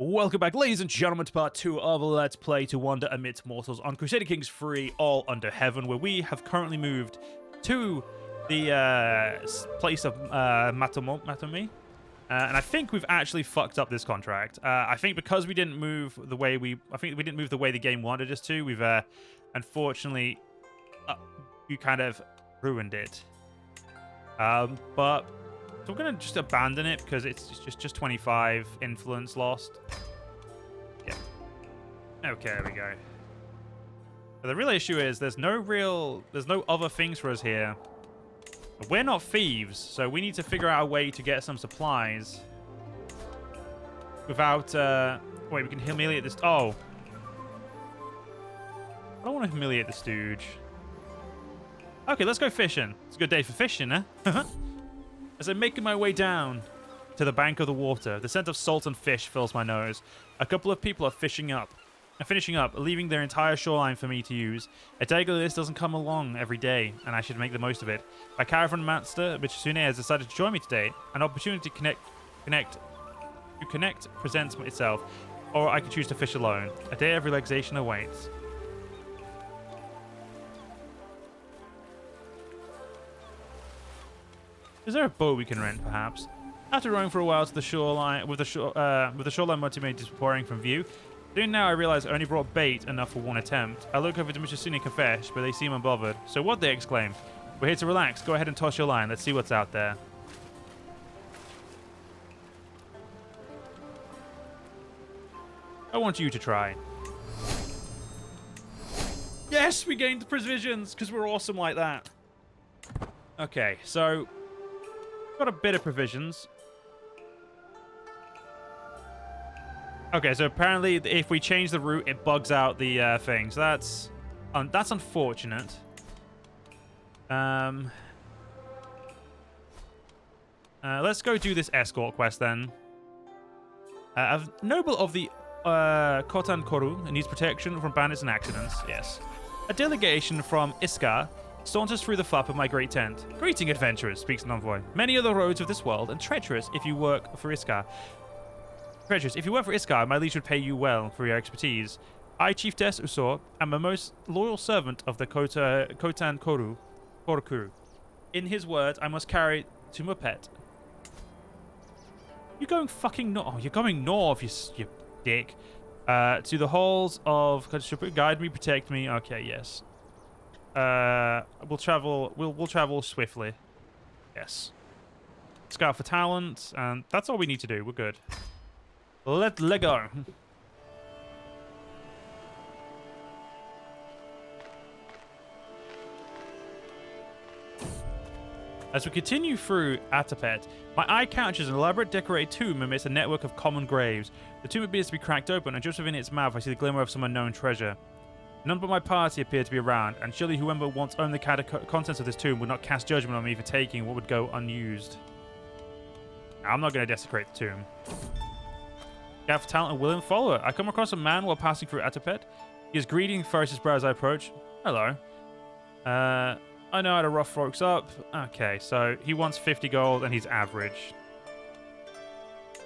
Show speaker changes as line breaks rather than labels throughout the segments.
Welcome back, ladies and gentlemen, to part 2 of Let's Play To Wander Amidst Mortals on Crusader Kings 3, All Under Heaven, where we have currently moved to the place of Matome. And I think we've actually fucked up this contract. I think because we didn't move the way the game wanted us to, we've unfortunately we kind of ruined it. But so we're gonna just abandon it because it's just 25 influence lost. Yeah. Okay, there we go. But the real issue is there's no other things for us here. We're not thieves, so we need to figure out a way to get some supplies without wait, we can humiliate this. Oh, I don't want to humiliate the stooge. Okay, let's go fishing. It's a good day for fishing, huh? As I'm making my way down to the bank of the water, the scent of salt and fish fills my nose. A couple of people are finishing up, leaving their entire shoreline for me to use. A day like this doesn't come along every day, and I should make the most of it. My caravan master, Mitsune, has decided to join me today. An opportunity to connect presents itself, or I could choose to fish alone. A day of relaxation awaits. Is there a boat we can rent, perhaps? After rowing for a while to the shoreline, with the shoreline multi-made pouring from view, soon now I realize I only brought bait enough for one attempt. I look over to Mitsune and fish, but they seem unbothered. So what, they exclaim. We're here to relax. Go ahead and toss your line. Let's see what's out there. I want you to try. Yes, we gained the provisions because we're awesome like that. Okay, so got a bit of provisions. Okay, so apparently if we change the route, it bugs out the thing. So that's unfortunate. Let's go do this escort quest then. A noble of the Kotan Koru needs protection from bandits and accidents. Yes. A delegation from Iskar saunters through the flap of my great tent. Greeting, adventurers, speaks an envoy. Many are the roads of this world, and treacherous if you work for Iskar. Treacherous, if you work for Iskar, my liege would pay you well for your expertise. I, Chiefess Usor, am a most loyal servant of the Kotan Korokuru. In his words, I must carry to Muppet. You're going fucking north. Oh, you're going north, you dick. To the halls of... Guide me, protect me. Okay, yes. We'll travel swiftly. Yes. Scout for talent, and that's all we need to do. We're good. Let go. As we continue through Atapet, my eye catches an elaborate decorated tomb amidst a network of common graves. The tomb appears to be cracked open, and just within its mouth I see the glimmer of some unknown treasure. None but my party appear to be around, and surely whoever once owned the contents of this tomb would not cast judgment on me for taking what would go unused. I'm not going to desecrate the tomb. Gather for talent and willing follower. I come across a man while passing through Atapet. He is greeting furrows brow as I approach. Hello. I know how to rough folks up. Okay, so he wants 50 gold and he's average.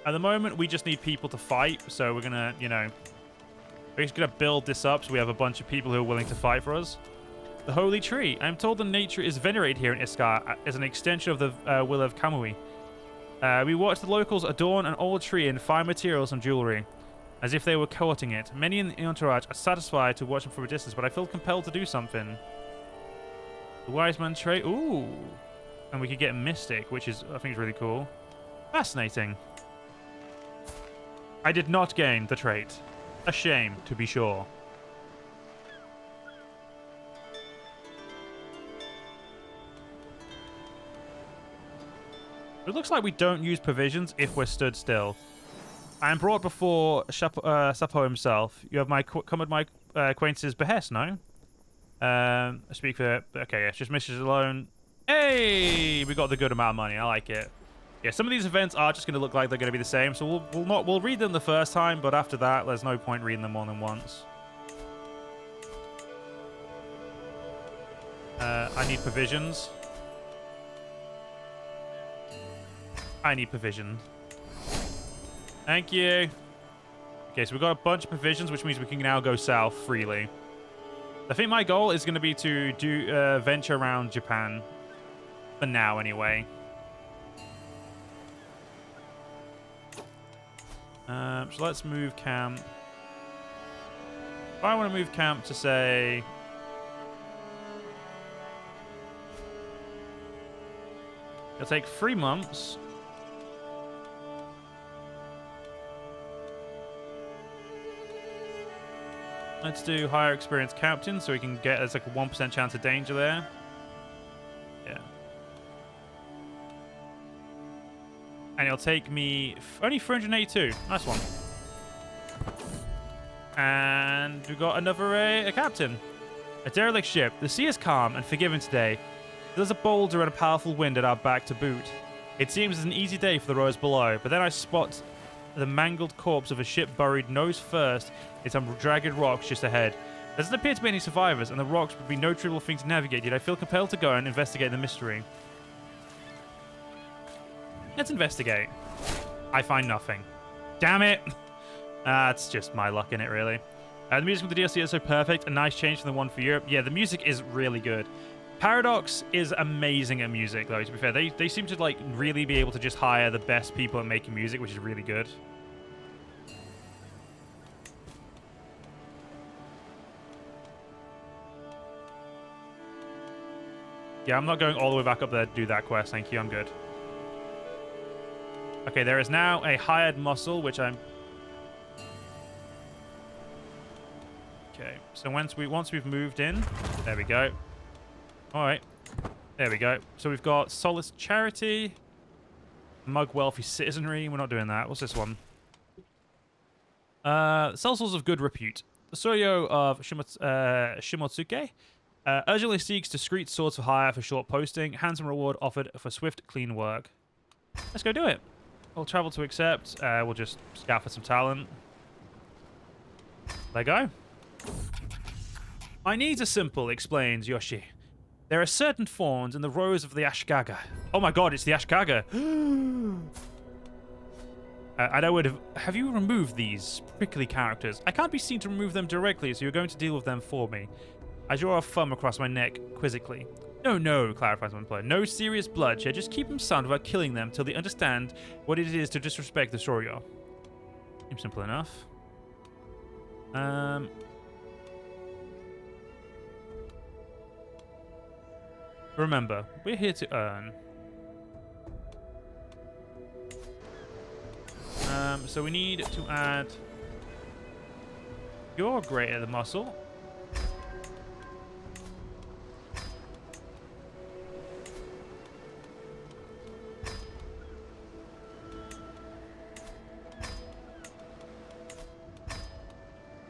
At the moment, we just need people to fight, so we're going to, we're just going to build this up so we have a bunch of people who are willing to fight for us. The Holy Tree. I am told the nature is venerated here in Iskar as an extension of the will of Kamui. We watch the locals adorn an old tree in fine materials and jewelry, as if they were courting it. Many in the entourage are satisfied to watch them from a distance, but I feel compelled to do something. The Wise Man trait. Ooh. And we could get Mystic, which is, I think, is really cool. Fascinating. I did not gain the trait. A shame, to be sure. It looks like we don't use provisions if we're stood still. I am brought before Sapo himself. You have come at my acquaintance's behest, no? Speak for... Okay, yes, just missions alone. Hey! We got the good amount of money. I like it. Yeah, some of these events are just going to look like they're going to be the same, so we'll read them the first time, but after that, there's no point reading them more than once. I need provisions. I need provision. Thank you. Okay, so we've got a bunch of provisions, which means we can now go south freely. I think my goal is going to be to do venture around Japan. For now, anyway. So let's move camp. If I want to move camp to, say... It'll take 3 months. Let's do higher experience captain so we can get, there's like a 1% chance of danger there. Yeah. And it'll take me only 382. Nice one. And we've got another a captain. A derelict ship. The sea is calm and forgiving today. There's a boulder and a powerful wind at our back to boot. It seems it's an easy day for the rowers below, but then I spot the mangled corpse of a ship buried nose first in some jagged rocks just ahead. There doesn't appear to be any survivors, and the rocks would be no trivial thing to navigate, yet I feel compelled to go and investigate the mystery. Let's investigate. I find nothing. Damn it! That's just my luck in it, really. The music with the DLC is so perfect, a nice change from the one for Europe. Yeah, the music is really good. Paradox is amazing at music, though, to be fair. They seem to, like, really be able to just hire the best people at making music, which is really good. Yeah, I'm not going all the way back up there to do that quest. Thank you, I'm good. Okay, there is now a hired muscle, which I'm... Okay, so once we've moved in... There we go. Alright. There we go. So we've got Solace Charity, Mug Wealthy Citizenry. We're not doing that. What's this one? Cells of Good Repute. The Soyo of Shimotsuke urgently seeks discreet swords for hire for short posting. Handsome reward offered for swift, clean work. Let's go do it. We'll travel to accept. We'll just scout for some talent. There you go. My needs are simple, explains Yoshi. There are certain thorns in the rows of the Ashikaga. Oh my god, it's the Ashikaga. I would have you removed these prickly characters? I can't be seen to remove them directly, so you're going to deal with them for me. I draw a thumb across my neck quizzically. No, clarifies my employer. No serious bloodshed. Just keep them sound without killing them till they understand what it is to disrespect the Shoryo. Seems simple enough. Remember, we're here to earn. So we need to add... You're great at the muscle.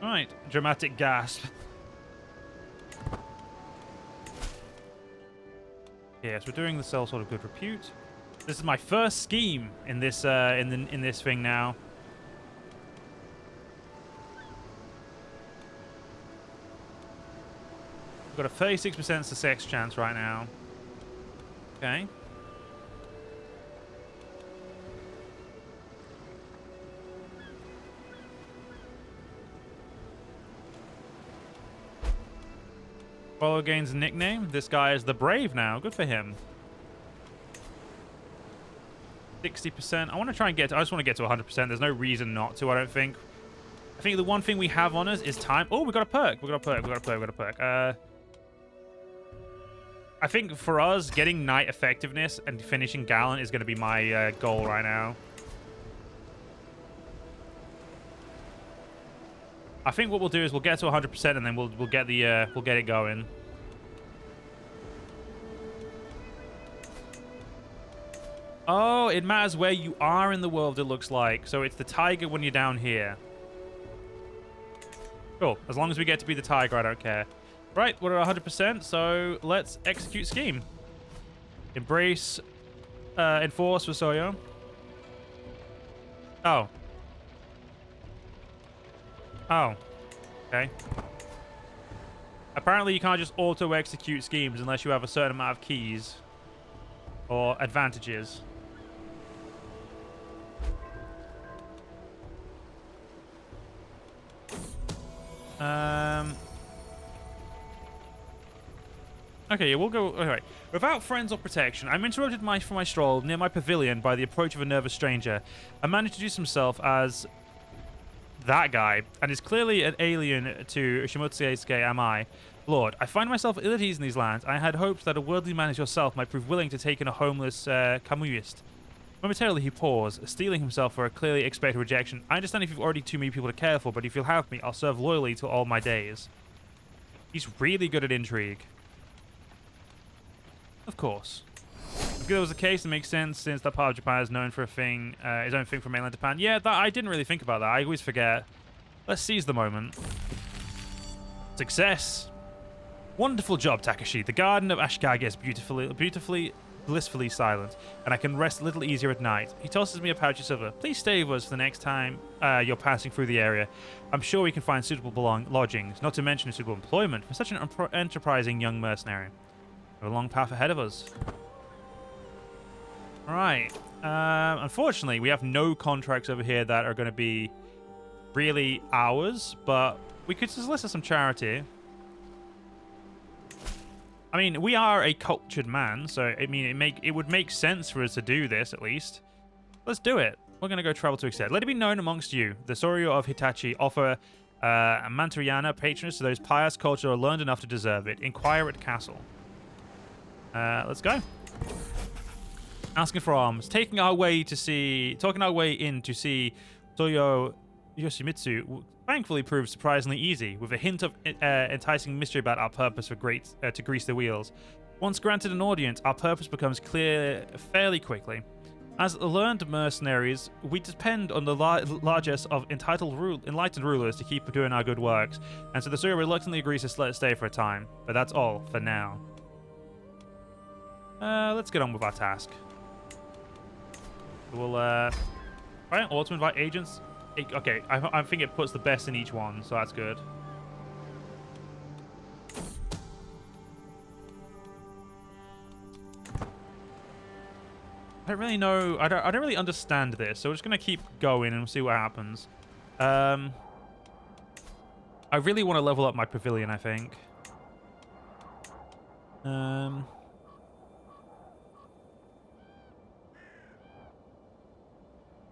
Right, dramatic gasp. Yes, we're doing the Cell Sword of Good Repute. This is my first scheme in this in this thing now. We've got a 36% success chance right now. Okay. Follow gains a nickname. This guy is the Brave now. Good for him. 60%. I want to try and get to... I just want to get to 100%. There's no reason not to, I don't think. I think the one thing we have on us is time. Oh, we got a perk. We got a perk. We got a perk. We got a perk. I think for us, getting Knight effectiveness and finishing Gallant is going to be my goal right now. I think what we'll do is we'll get to 100% and then we'll get the we'll get it going. Oh, it matters where you are in the world, it looks like. So it's the tiger when you're down here. Cool. As long as we get to be the tiger, I don't care. Right, we're at 100%, so let's execute scheme. Embrace, enforce for Soyo. Oh. Oh. Okay. Apparently you can't just auto-execute schemes unless you have a certain amount of keys. Or advantages. Okay, yeah, we'll go. Okay. Without friends or protection, I'm interrupted from my stroll near my pavilion by the approach of a nervous stranger. A man introduced himself as that guy, and is clearly an alien to Shimotsuke am I. Lord, I find myself ill at ease in these lands. I had hoped that a worldly man as yourself might prove willing to take in a homeless Kamuyist. Momentarily he paused, steeling himself for a clearly expected rejection. I understand if you've already too many people to care for, but if you'll have me, I'll serve loyally till all my days. He's really good at intrigue. Of course. If that was the case, it makes sense since that part of Japan is known for his own thing from mainland Japan. Yeah, I didn't really think about that. I always forget. Let's seize the moment. Success. Wonderful job, Takashi. The garden of Ashikaga is beautifully, blissfully silent, and I can rest a little easier at night. He tosses me a pouch of silver. Please stay with us for the next time you're passing through the area. I'm sure we can find suitable lodgings, not to mention suitable employment for such an enterprising young mercenary. We have a long path ahead of us. Right. Unfortunately, we have no contracts over here that are going to be really ours, but we could solicit some charity. I mean, we are a cultured man, so I mean, it would make sense for us to do this at least. Let's do it. We're going to go travel to Excel. Let it be known amongst you, the Soryu of Hitachi offer a Mantoriana patronage to those pious culture are learned enough to deserve it. Inquire at castle. Let's go. Asking for alms. Talking our way in to see Toyo Yoshimitsu thankfully proved surprisingly easy, with a hint of enticing mystery about our purpose to grease the wheels. Once granted an audience, our purpose becomes clear fairly quickly. As learned mercenaries, we depend on the largesse of enlightened rulers to keep doing our good works, and so the Surya reluctantly agrees to let us stay for a time. But that's all for now. Let's get on with our task. We'll, right, auto invite agents. Okay, I think it puts the best in each one, so that's good. I don't really know. I don't really understand this, so we're just gonna keep going and we'll see what happens. I really want to level up my pavilion, I think.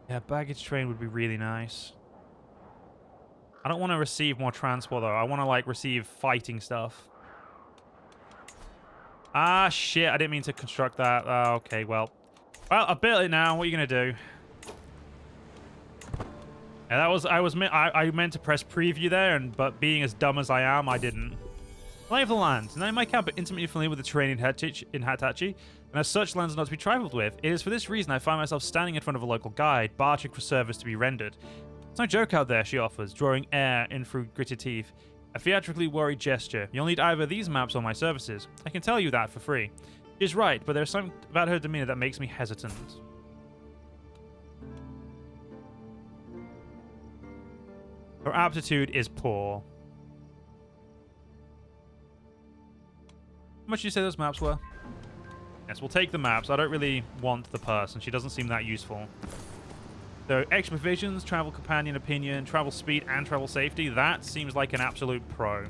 Yeah, baggage train would be really nice. I don't want to receive more transport, though. I want to, like, receive fighting stuff. Ah, shit. I didn't mean to construct that. Okay, well. Well, I built it now. What are you going to do? Yeah, that was... I meant to press preview there, but being as dumb as I am, I didn't. Lay of the land. Now, my camp are intimately familiar with the terrain in Hitachi, and as such, lands are not to be trifled with. It is for this reason I find myself standing in front of a local guide, bartering for service to be rendered. It's no joke out there, she offers, drawing air in through gritted teeth. A theatrically worried gesture. You'll need either these maps or my services. I can tell you that for free. She's right, but there's something about her demeanor that makes me hesitant. Her aptitude is poor. How much did you say those maps were? Yes, we'll take the maps. I don't really want the person. She doesn't seem that useful. So, extra provisions, travel companion opinion, travel speed, and travel safety. That seems like an absolute pro.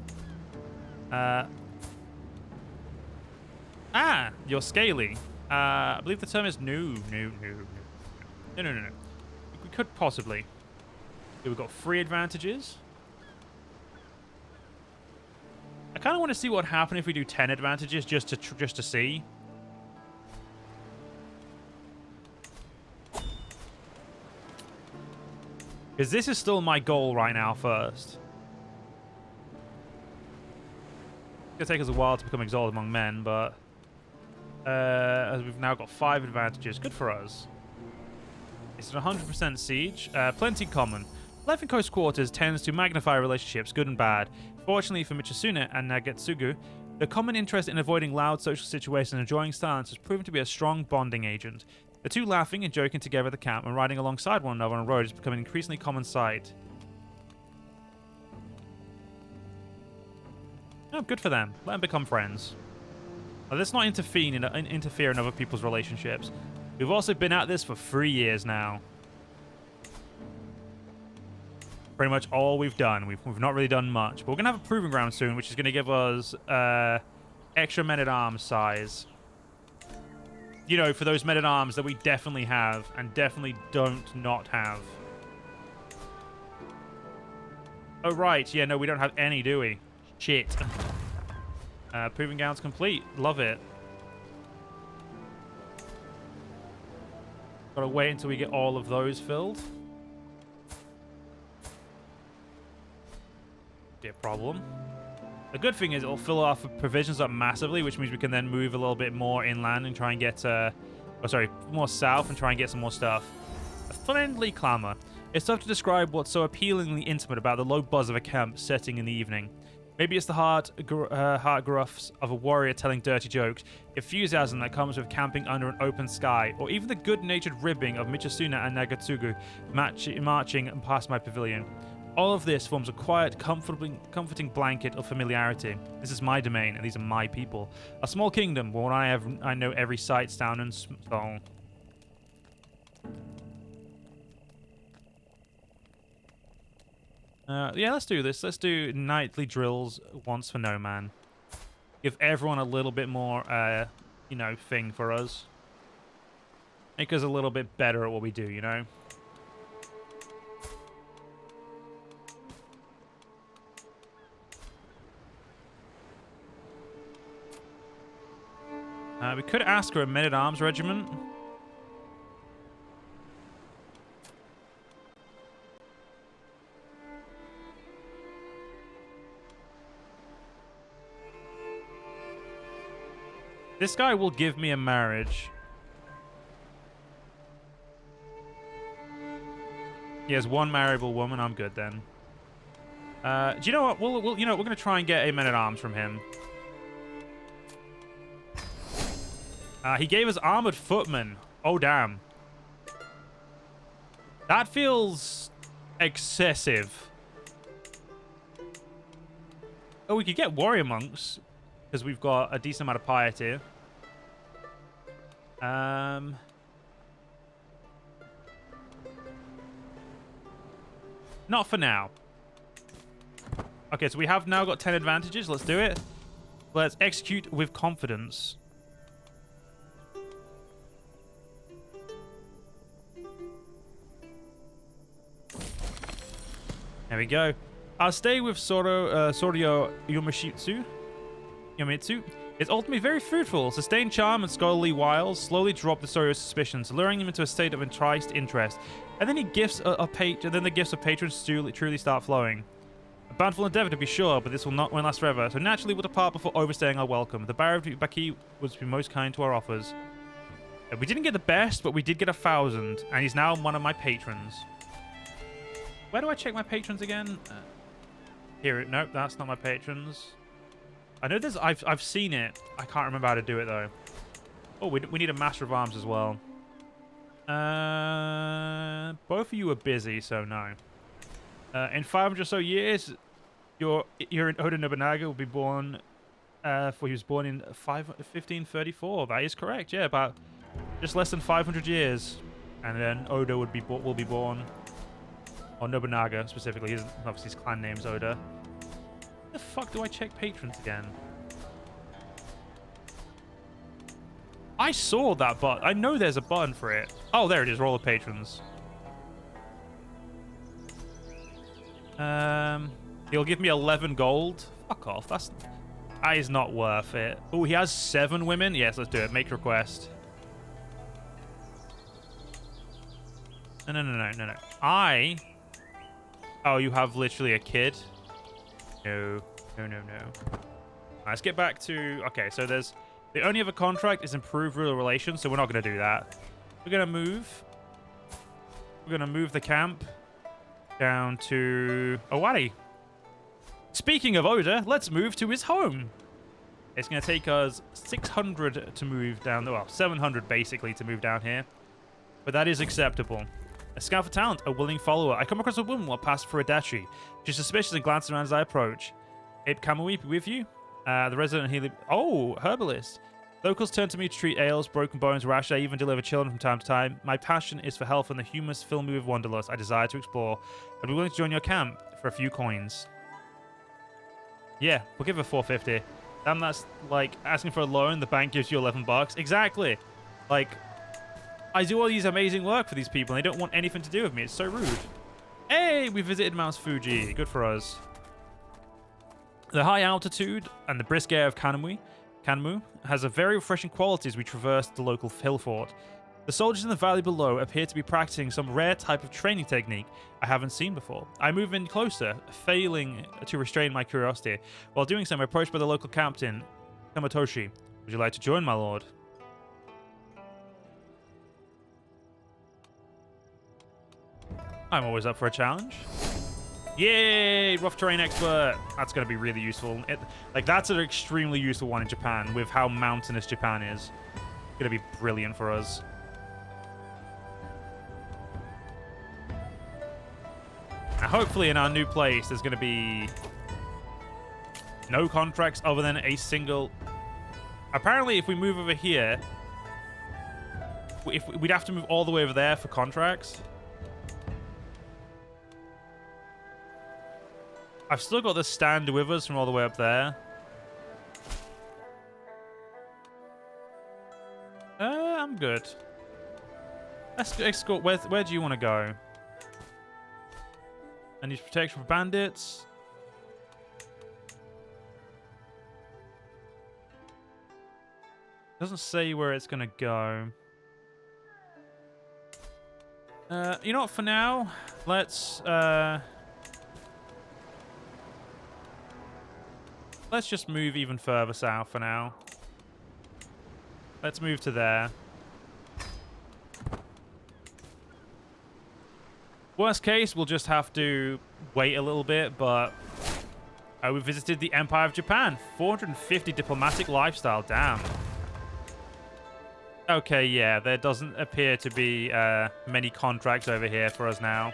You're scaly. I believe the term is no. No. We could possibly. We've got 3 advantages. I kind of want to see what happens if we do 10 advantages just to see. Because this is still my goal right now first. It's going to take us a while to become exalted among men, but as we've now got 5 advantages. Good for us. It's an 100% siege. Plenty common. Life in close quarters tends to magnify relationships, good and bad. Fortunately for Michizune and Nagetsugu, the common interest in avoiding loud social situations and enjoying silence has proven to be a strong bonding agent. The two laughing and joking together at the camp and riding alongside one another on a road has become an increasingly common sight. Oh, good for them. Let them become friends. Now, let's not interfere in other people's relationships. We've also been at this for 3 years now. Pretty much all we've done. We've not really done much. But we're going to have a proving ground soon, which is going to give us extra men-at-arms size. You know, for those men-at-arms that we definitely have and definitely don't not have. Oh, right. Yeah, no, we don't have any, do we? Shit. Proving ground's complete. Love it. Gotta wait until we get all of those filled. Be a problem. The good thing is it'll fill our provisions up massively, which means we can then move a little bit more inland and try and get, more south and try and get some more stuff. A friendly clamor. It's tough to describe what's so appealingly intimate about the low buzz of a camp setting in the evening. Maybe it's the heart gruffs of a warrior telling dirty jokes, enthusiasm that comes with camping under an open sky, or even the good-natured ribbing of Michasuna and Nagatsugu marching past my pavilion. All of this forms a quiet, comforting blanket of familiarity. This is my domain, and these are my people. A small kingdom where I know every sight, sound, and song. Yeah, let's do this. Let's do nightly drills once for no man. Give everyone a little bit more, thing for us. Make us a little bit better at what we do, you know? We could ask for a men-at-arms regiment. This guy will give me a marriage. He has one marriable woman. I'm good then. Do you know what? We're going to try and get a men-at-arms from him. He gave us armored footmen. Oh, damn. That feels excessive. Oh, we could get warrior monks because we've got a decent amount of piety. Not for now. Okay, so we have now got 10 advantages. Let's do it. Let's execute with confidence. There we go. I'll stay with Soryo Yomitsu. It's ultimately very fruitful. Sustained charm and scholarly wiles slowly drop the Soryo's suspicions, luring him into a state of enticed interest. And then the gifts of patrons truly start flowing. A bountiful endeavor to be sure, but this won't last forever. So naturally we'll depart before overstaying our welcome. The Baron of Baki was most kind to our offers. We didn't get the best, but we did get 1,000, and he's now one of my patrons. Where do I check my patrons again? Here, nope, that's not my patrons. I know there's, I've seen it. I can't remember how to do it though. Oh, we need a Master of Arms as well. Both of you are busy, so no. In 500 or so years, your Oda Nobunaga will be born. For he was born in 1534. That is correct. Yeah, about just less than 500 years, and then Oda will be born. Or Nobunaga, specifically. Obviously, his clan name's Oda. Where the fuck do I check patrons again? I saw that button. I know there's a button for it. Oh, there it is. Roll of patrons. He'll give me 11 gold. Fuck off. That is not worth it. Oh, he has 7 women? Yes, let's do it. Make request. No. Oh, you have literally a kid? No. Let's get back to... Okay, so there's... The only other contract is improve rural relations, so we're not going to do that. We're going to move. We're going to move the camp down to Owari. Speaking of Oda, let's move to his home. It's going to take us 600 to move down... Well, 700 basically to move down here. But that is acceptable. A scout for talent, a willing follower. I come across a woman while passing for Adachi. She's suspicious and glances around as I approach. Ape Kamui be with you? The resident healer... Oh, herbalist. Locals turn to me to treat ails, broken bones, rash. I even deliver children from time to time. My passion is for health and the humans fill me with wanderlust. I desire to explore. I'd be willing to join your camp for a few coins. Yeah, we'll give her 450. Damn, that's like asking for a loan. The bank gives you $11. Exactly. Like, I do all these amazing work for these people, and they don't want anything to do with me. It's so rude. Hey, we visited Mount Fuji. Good for us. The high altitude and the brisk air of Kanmu has a very refreshing quality as we traverse the local hill fort. The soldiers in the valley below appear to be practicing some rare type of training technique I haven't seen before. I move in closer, failing to restrain my curiosity. While doing so, I'm approached by the local captain, Kamatoshi. Would you like to join, my lord? I'm always up for a challenge. Yay! Rough terrain expert. That's going to be really useful. That's an extremely useful one in Japan with how mountainous Japan is. Going to be brilliant for us. Now, hopefully in our new place, there's going to be no contracts other than a single... Apparently, if we move over here, we'd have to move all the way over there for contracts. I've still got the stand with us from all the way up there. I'm good. Let's escort. Where do you want to go? I need protection from bandits. Doesn't say where it's gonna go. You know what? For now, let's just move even further south for now. Let's move to there. Worst case, we'll just have to wait a little bit, but we visited the Empire of Japan. 450 diplomatic lifestyle, damn. Okay, yeah, there doesn't appear to be many contracts over here for us now.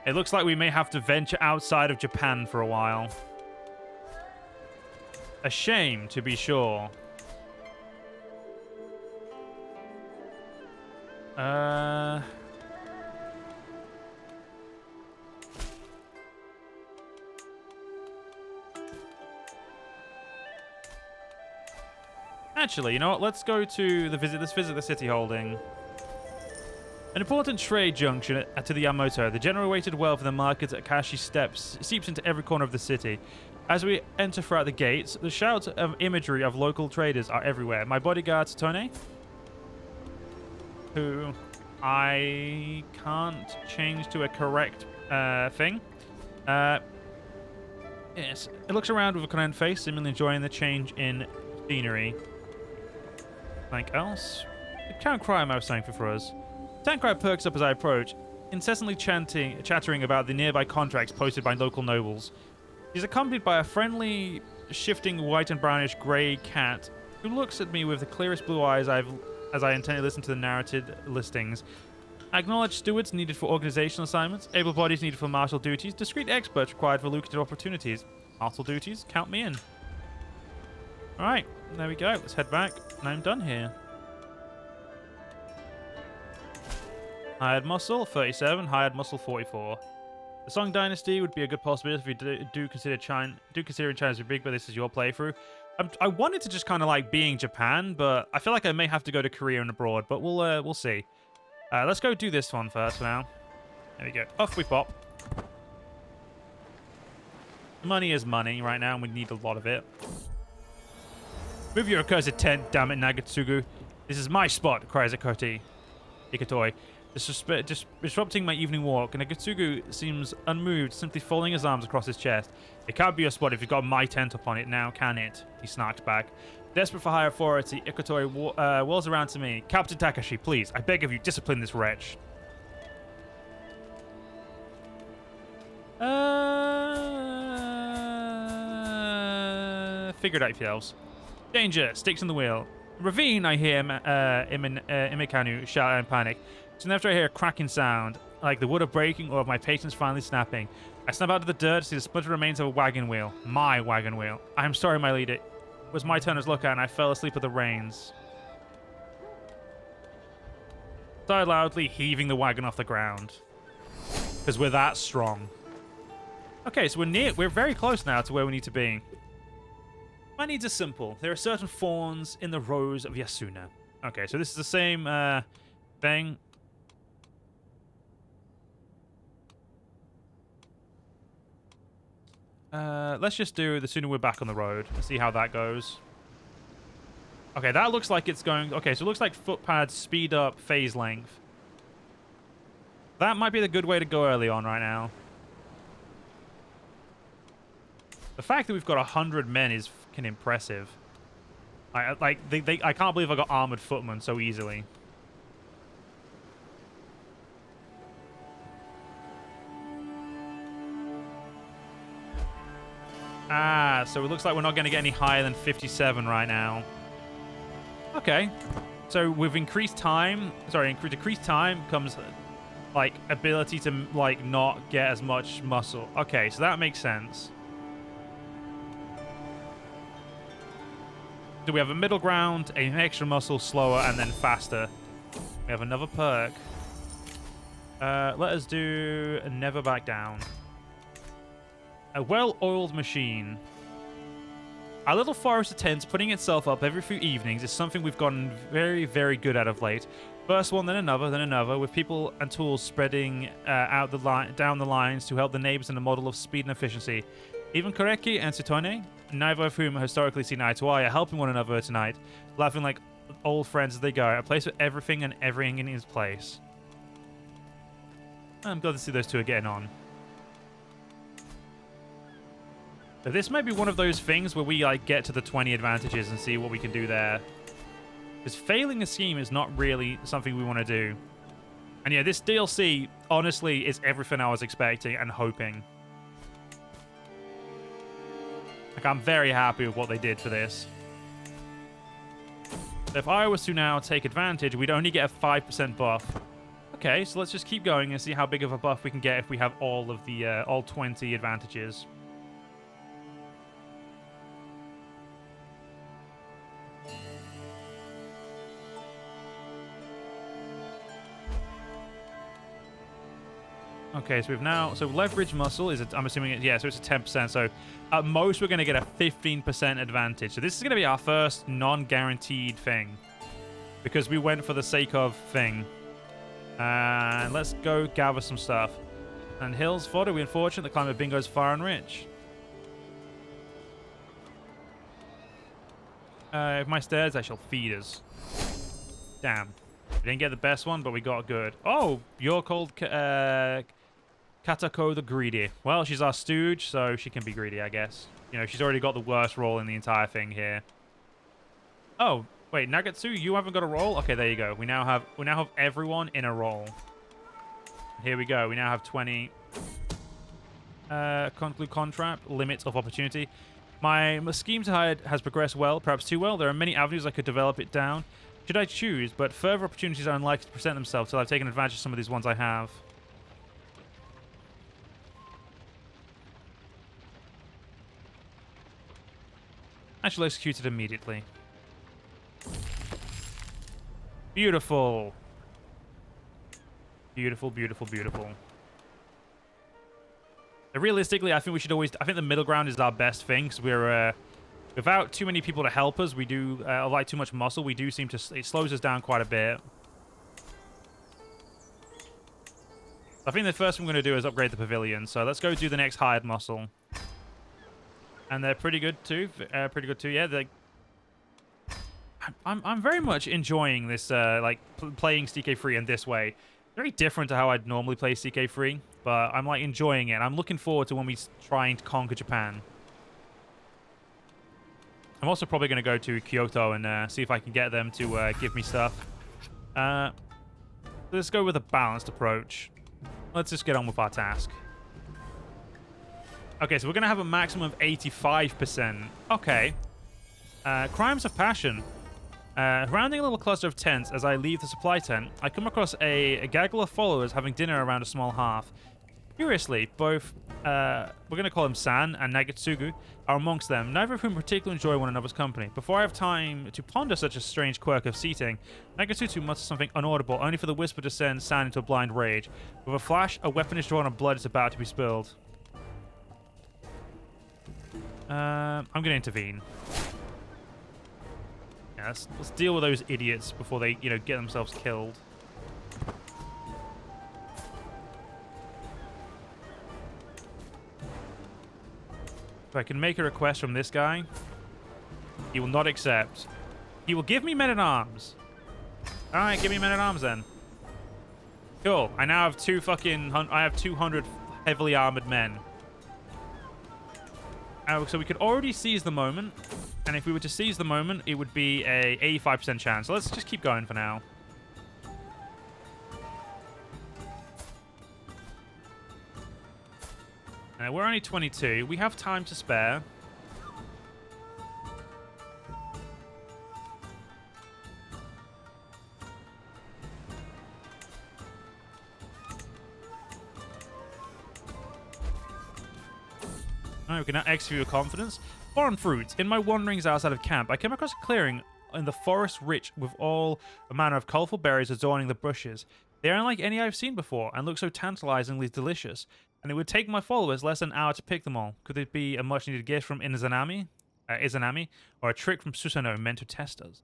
It looks like we may have to venture outside of Japan for a while. A shame, to be sure. Actually, you know what? Let's go to the visit. Let's visit the city holding. An important trade junction to the Yamamoto. The generated wealth of the market at Akashi seeps into every corner of the city. As we enter throughout the gates, the shouts of imagery of local traders are everywhere. My bodyguard, Tone, who I can't change to a correct thing. Yes, it looks around with a content face, seemingly enjoying the change in scenery. Like else? The Count Crime I was thankful for us. Tankrai perks up as I approach, incessantly chattering about the nearby contracts posted by local nobles. He's accompanied by a friendly, shifting white and brownish grey cat who looks at me with the clearest blue eyes as I intently listen to the narrated listings. I acknowledge stewards needed for organizational assignments, able bodies needed for martial duties, discreet experts required for lucrative opportunities. Martial duties? Count me in. Alright, there we go. Let's head back. And I'm done here. Hired muscle, 37. Hired muscle, 44. The Song Dynasty would be a good possibility if we do consider China to be big, but this is your playthrough. I wanted to just kind of like being Japan, but I feel like I may have to go to Korea and abroad, but we'll see. Let's go do this one first for now. There we go. Off we pop. Money is money right now, and we need a lot of it. Move your accursed tent, damn it, Nagatsugu. This is my spot, cries Ikatoi. Disrupting my evening walk, and Nagatsugu seems unmoved, simply folding his arms across his chest. It can't be your spot if you've got my tent up on it now, can it? He snarked back. Desperate for higher authority, Ikatoi whirls around to me. Captain Takashi, please, I beg of you, discipline this wretch. Figured out yourselves. Danger, sticks in the wheel. Ravine, I hear Imekanu shout in panic. Soon after I hear a cracking sound, like the wood of breaking or of my patience finally snapping. I snap out of the dirt to see the splintered remains of a wagon wheel. My wagon wheel. I am sorry, my leader. was my turn as lookout, and I fell asleep at the reins. Started loudly heaving the wagon off the ground. Because we're that strong. Okay, so we're very close now to where we need to be. My needs are simple. There are certain fawns in the rows of Yasuna. Okay, so this is the same thing. Let's just do the sooner we're back on the road. Let's see how that goes. Okay, that looks like it's going... Okay, so it looks like footpads speed up phase length. That might be the good way to go early on right now. The fact that we've got 100 men is fucking impressive. I can't believe I got armored footmen so easily. Ah, so it looks like we're not going to get any higher than 57 right now. Okay. So with increased time, decreased time comes like ability to like not get as much muscle. Okay, so that makes sense. Do we have a middle ground, an extra muscle, slower, and then faster? We have another perk. Let us do never back down. A well-oiled machine. Our little forest of tents putting itself up every few evenings is something we've gotten very, very good at of late. First one, then another, with people and tools spreading out down the lines to help the neighbors in a model of speed and efficiency. Even Koreki and Tsutone, neither of whom have historically seen eye to eye, are helping one another tonight, laughing like old friends as they go. A place with everything and everything in its place. I'm glad to see those two are getting on. So this might be one of those things where we like get to the 20 advantages and see what we can do there. Because failing a scheme is not really something we want to do. And yeah, this DLC, honestly, is everything I was expecting and hoping. Like, I'm very happy with what they did for this. So if I was to now take advantage, we'd only get a 5% buff. Okay, so let's just keep going and see how big of a buff we can get if we have all of the all 20 advantages. Okay, so we've now... So leverage muscle is... I'm assuming... Yeah, so it's a 10%. So at most, we're going to get a 15% advantage. So this is going to be our first non-guaranteed thing. Because we went for the sake of thing. And let's go gather some stuff. And hills fodder. We unfortunate the climate bingo is far and rich. If my stairs, I shall feed us. Damn. We didn't get the best one, but we got good. Oh, you're called... Katako the Greedy. Well, she's our stooge, so she can be greedy, I guess. You know, she's already got the worst role in the entire thing here. Oh, wait, Nagatsu, you haven't got a role? Okay, there you go. We now have everyone in a role. Here we go. We now have 20. Conclude contract. Limit of opportunity. My scheme to hire has progressed well, perhaps too well. There are many avenues I could develop it down. Should I choose? But further opportunities are unlikely to present themselves till I've taken advantage of some of these ones I have. I shall execute it immediately. Beautiful. Beautiful, beautiful, beautiful. Realistically, I think we should always... I think the middle ground is our best thing, because we're... without too many people to help us, we do... like too much muscle, we do seem to... It slows us down quite a bit. I think the first thing I'm going to do is upgrade the pavilion, so let's go do the next hired muscle. And they're pretty good too. Yeah, I'm very much enjoying this, like playing CK3 in this way. Very different to how I'd normally play CK3, but I'm like enjoying it. I'm looking forward to when we try and conquer Japan. I'm also probably going to go to Kyoto and see if I can get them to give me stuff. Let's go with a balanced approach. Let's just get on with our task. Okay, so we're going to have a maximum of 85%. Okay. Crimes of Passion. Rounding a little cluster of tents as I leave the supply tent, I come across a gaggle of followers having dinner around a small hearth. Curiously, both, we're going to call them San and Nagatsugu, are amongst them, neither of whom particularly enjoy one another's company. Before I have time to ponder such a strange quirk of seating, Nagatsugu mutters something inaudible, only for the whisper to send San into a blind rage. With a flash, a weapon is drawn and blood is about to be spilled. I'm going to intervene. Yeah, let's deal with those idiots before they, you know, get themselves killed. If I can make a request from this guy, he will not accept. He will give me men-at-arms. All right, give me men-at-arms then. Cool. I now have 200 heavily armored men. So we could already seize the moment, and if we were to seize the moment, it would be a 85% chance. So let's just keep going for now. We're only 22. We have time to spare. Alright, we can now execute with confidence. Foreign fruits. In my wanderings outside of camp, I came across a clearing in the forest rich with all manner of colorful berries adorning the bushes. They are unlike any I've seen before, and look so tantalizingly delicious. And it would take my followers less than an hour to pick them all. Could it be a much-needed gift from Izanami, or a trick from Susanoo meant to test us?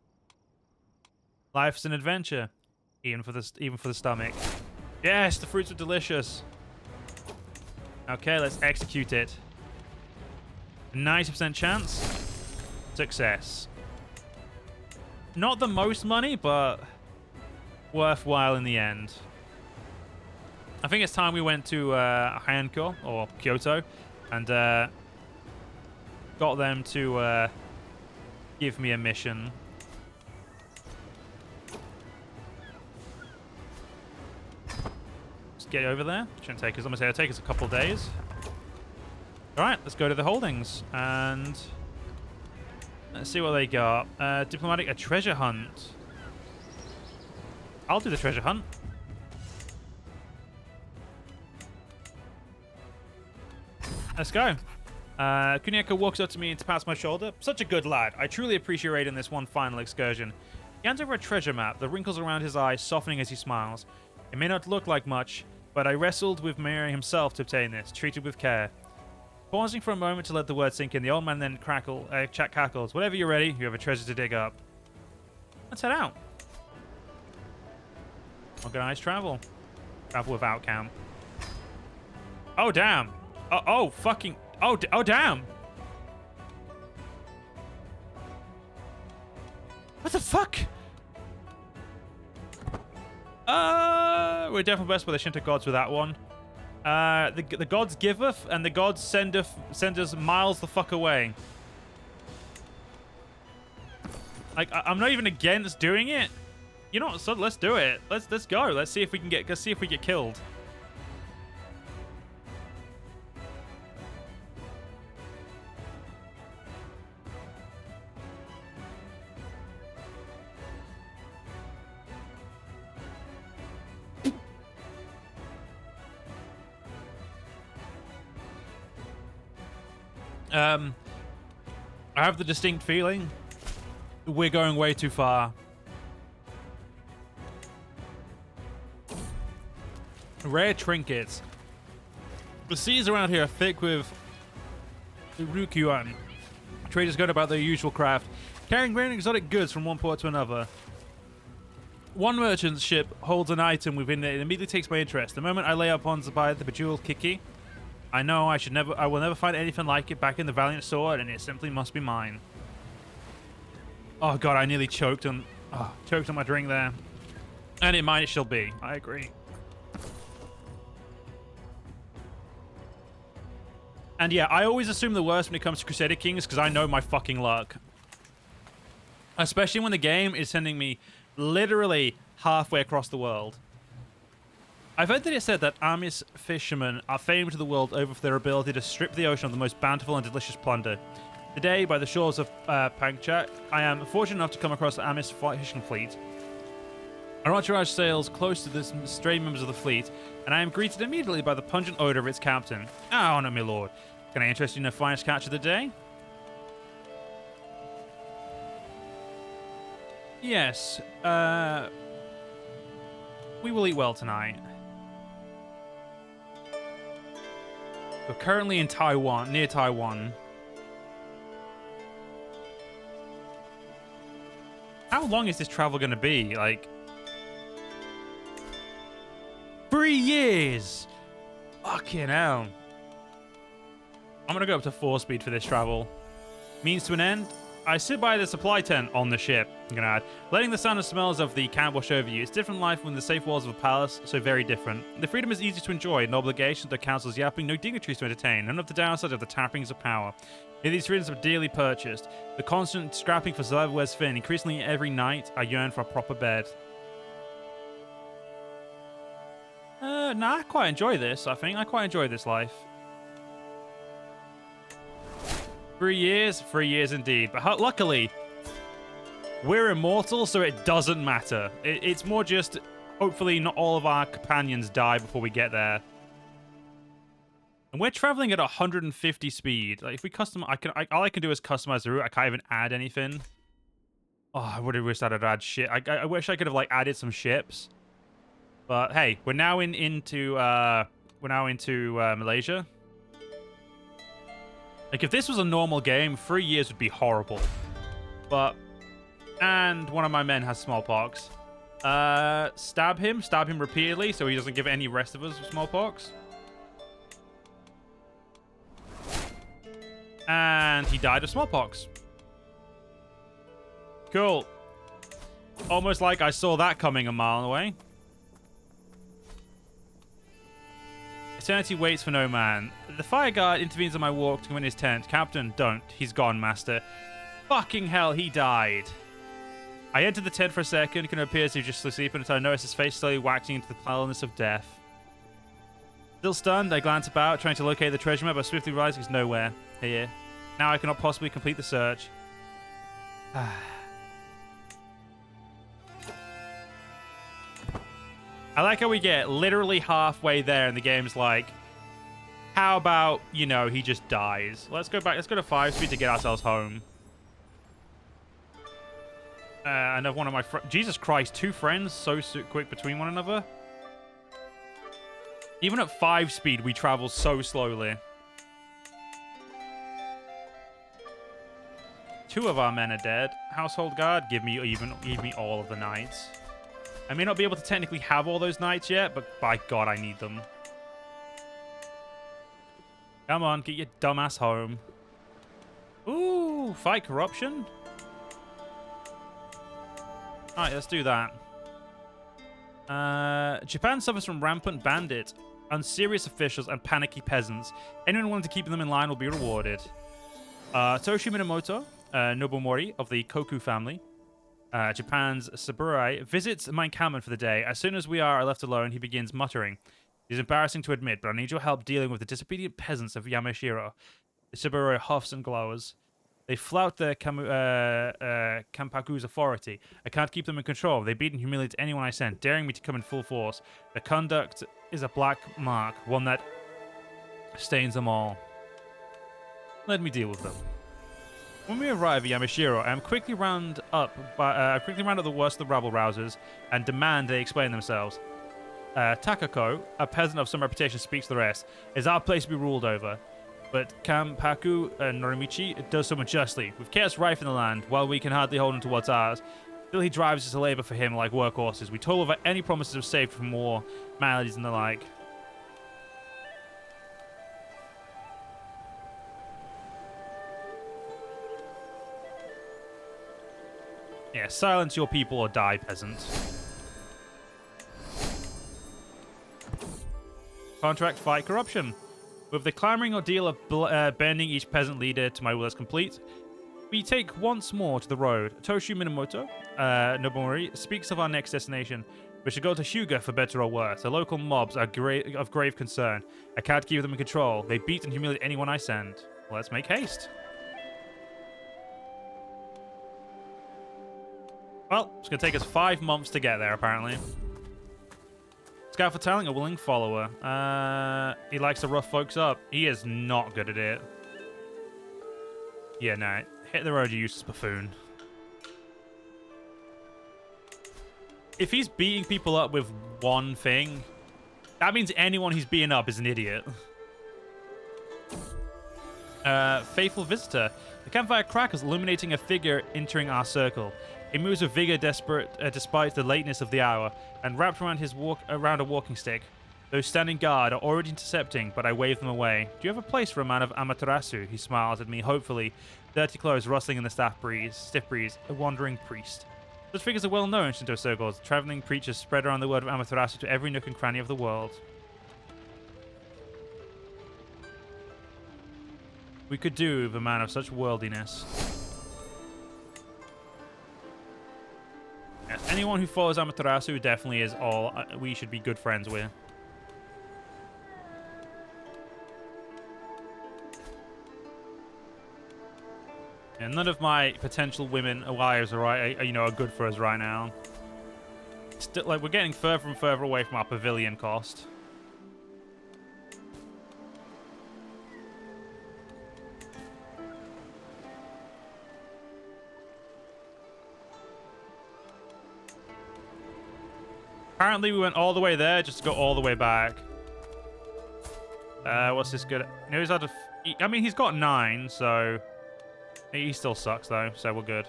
Life's an adventure, even for the stomach. Yes, the fruits are delicious. Okay, let's execute it. 90% chance. Success. Not the most money, but worthwhile in the end. I think it's time we went to Hyanko, or Kyoto, and got them to give me a mission. Let's get over there. Shouldn't take us, I'm gonna say it'll take us a couple of days. Alright, let's go to the holdings, and let's see what they got. Diplomatic, a treasure hunt. I'll do the treasure hunt. Let's go. Kunieko walks up to me and pats my shoulder. Such a good lad. I truly appreciate in this one final excursion. He hands over a treasure map, the wrinkles around his eyes softening as he smiles. It may not look like much, but I wrestled with Miri himself to obtain this, treated with care. Pausing for a moment to let the word sink in, the old man then cackles. Whenever you're ready, you have a treasure to dig up. Let's head out. Organized travel. Travel without camp. Oh, damn. Fucking... Oh, damn. What the fuck? We're definitely blessed by the Shinto gods with that one. The gods giveth, and the gods send us miles the fuck away. Like, I'm not even against doing it. You know what, so let's do it. Let's go. Let's see if we can get killed. I have the distinct feeling we're going way too far. Rare trinkets. The seas around here are thick with the Ryukyuan. Traders go about their usual craft, carrying rare and exotic goods from one port to another. One merchant ship holds an item within it. It immediately takes my interest. The moment I lay upon to buy the bejeweled Kiki, I know I will never find anything like it back in the Valiant Sword, and it simply must be mine. Oh god, I nearly choked on my drink there. And it might shall be. I agree. And yeah, I always assume the worst when it comes to Crusader Kings because I know my fucking luck. Especially when the game is sending me literally halfway across the world. I've heard that it said that Amidst fishermen are famed to the world over for their ability to strip the ocean of the most bountiful and delicious plunder. Today, by the shores of Pangcha, I am fortunate enough to come across the Amidst fishing fleet. Our entourage sails close to the stray members of the fleet, and I am greeted immediately by the pungent odor of its captain. Ah, honor, my lord. Can I interest you in the finest catch of the day? Yes, we will eat well tonight. We're currently in Taiwan, near Taiwan. How long is this travel going to be? Like, 3 years! Fucking hell. I'm going to go up to 4 speed for this travel. Means to an end? I sit by the supply tent on the ship, I'm going to add, letting the sound and smells of the camp wash over you. It's different life when the safe walls of a palace, so very different. The freedom is easy to enjoy, no obligations, no councils yapping, no dignitaries to entertain, none of the downsides of the tappings of power. Yet these freedoms are dearly purchased. The constant scrapping for survival wears thin. Increasingly every night, I yearn for a proper bed. Nah, I quite enjoy this, I think. I quite enjoy this life. 3 years? 3 years indeed. But luckily, we're immortal, so it doesn't matter. It's more just, hopefully not all of our companions die before we get there. And we're traveling at 150 speed. Like, if we custom, all I can do is customize the route. I can't even add anything. Oh, I would have wished I'd add shit. I wish I could have, like, added some ships. But hey, we're now into Malaysia. Like, if this was a normal game, 3 years would be horrible. But, and one of my men has smallpox. Stab him repeatedly so he doesn't give any rest of us smallpox. And he died of smallpox. Cool. Almost like I saw that coming a mile away. Eternity waits for no man. The fire guard intervenes on my walk to go in his tent. Captain, don't. He's gone, master. Fucking hell, he died. I entered the tent for a second. It appears to be just sleeping until I notice his face slowly waxing into the paleness of death. Still stunned, I glance about, trying to locate the treasure map, but swiftly realize he's nowhere. Here. Now I cannot possibly complete the search. I like how we get literally halfway there and the game's like, how about, you know, he just dies. Let's go back. Let's go to 5 speed to get ourselves home. Another one of my friends. Jesus Christ, 2 friends so quick between one another. Even at 5 speed, we travel so slowly. 2 of our men are dead. Household guard, give me all of the knights. I may not be able to technically have all those knights yet, but by God, I need them. Come on, get your dumbass home. Ooh, fight corruption. All right, let's do that. Japan suffers from rampant bandit, unserious officials, and panicky peasants. Anyone willing to keep them in line will be rewarded. Toshi Minamoto, Nobomori of the Koku family, Japan's samurai, visits my encampment for the day. As soon as we are left alone, he begins muttering. It is embarrassing to admit, but I need your help dealing with the disobedient peasants of Yamashiro. The samurai huffs and glowers. They flout the Kampaku's authority. I can't keep them in control. They beat and humiliate anyone I send, daring me to come in full force. Their conduct is a black mark, one that stains them all. Let me deal with them. When we arrive at Yamashiro, I am quickly round up the worst of the rabble-rousers and demand they explain themselves. Takako, a peasant of some reputation, speaks the rest. It's our place to be ruled over. But Kampaku Norimichi does so unjustly. With chaos rife in the land, while we can hardly hold on to what's ours, still he drives us to labor for him like workhorses. We toil without any promises of safety from war, maladies, and the like. Yeah, silence your people or die, peasant. Contract fight corruption. With the clamoring ordeal of bending each peasant leader to my will as complete, we take once more to the road. Toshi Minamoto, Nobomori, speaks of our next destination. We should go to Hyuga for better or worse. The local mobs are of grave concern. I can't keep them in control. They beat and humiliate anyone I send. Well, let's make haste. Well, it's going to take us 5 months to get there, apparently. Scout for talent, a willing follower. He likes to rough folks up. He is not good at it. Yeah, nah. Hit the road, you useless buffoon. If he's beating people up with one thing, that means anyone he's beating up is an idiot. Faithful visitor. The campfire crackles, illuminating a figure entering our circle. He moves with vigor, despite the lateness of the hour, and wrapped around around a walking stick. Those standing guard are already intercepting, but I wave them away. Do you have a place for a man of Amaterasu? He smiles at me, hopefully. Dirty clothes rustling in the stiff breeze. A wandering priest. Such figures are well known in Shinto circles. Traveling preachers spread around the word of Amaterasu to every nook and cranny of the world. We could do with a man of such worldliness. Yes, anyone who follows Amaterasu definitely is all we should be good friends with. And none of my potential women wives are good for us right now. Still, like, we're getting further and further away from our pavilion cost. Apparently we went all the way there just to go all the way back. What's this good? You know, he's had I mean, he's got 9, so he still sucks though, so we're good.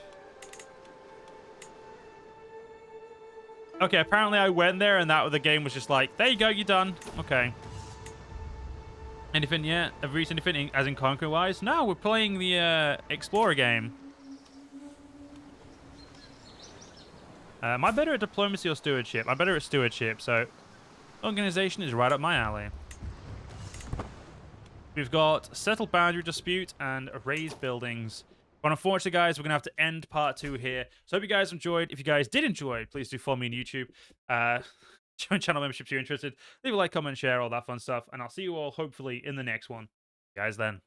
Okay, apparently I went there and the game was just like, there you go, you're done. Okay. Anything yet? Have we reached anything as in conquer-wise? No, we're playing the Explorer game. Am I better at diplomacy or stewardship? I'm better at stewardship, so organization is right up my alley. We've got settled boundary dispute and raised buildings. But unfortunately, guys, we're going to have to end part 2 here. So I hope you guys enjoyed. If you guys did enjoy, please do follow me on YouTube. Join channel membership if you're interested. Leave a like, comment, share, all that fun stuff. And I'll see you all, hopefully, in the next one. Guys, then.